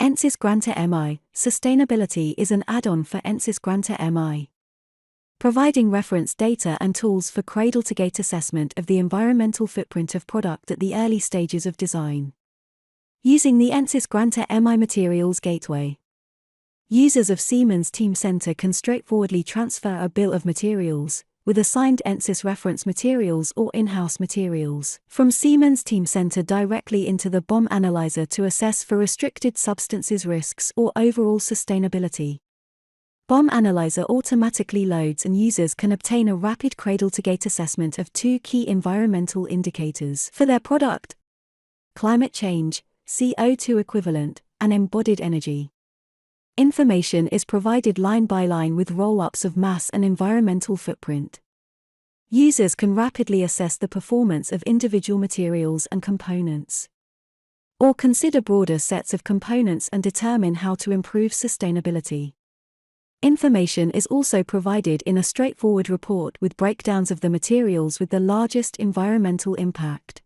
Ansys Granta MI Sustainability is an add-on for Ansys Granta MI, providing reference data and tools for cradle-to-gate assessment of the environmental footprint of product at the early stages of design. Using the Ansys Granta MI Materials Gateway, users of Siemens Teamcenter can straightforwardly transfer a bill of materials, with assigned Ansys reference materials or in-house materials, from Siemens Teamcenter directly into the BoM Analyzer to assess for restricted substances risks or overall sustainability. BoM Analyzer automatically loads and users can obtain a rapid cradle-to-gate assessment of two key environmental indicators for their product: climate change, CO2 equivalent, and embodied energy. Information is provided line by line with roll-ups of mass and environmental footprint. Users can rapidly assess the performance of individual materials and components, or consider broader sets of components and determine how to improve sustainability. Information is also provided in a straightforward report with breakdowns of the materials with the largest environmental impact.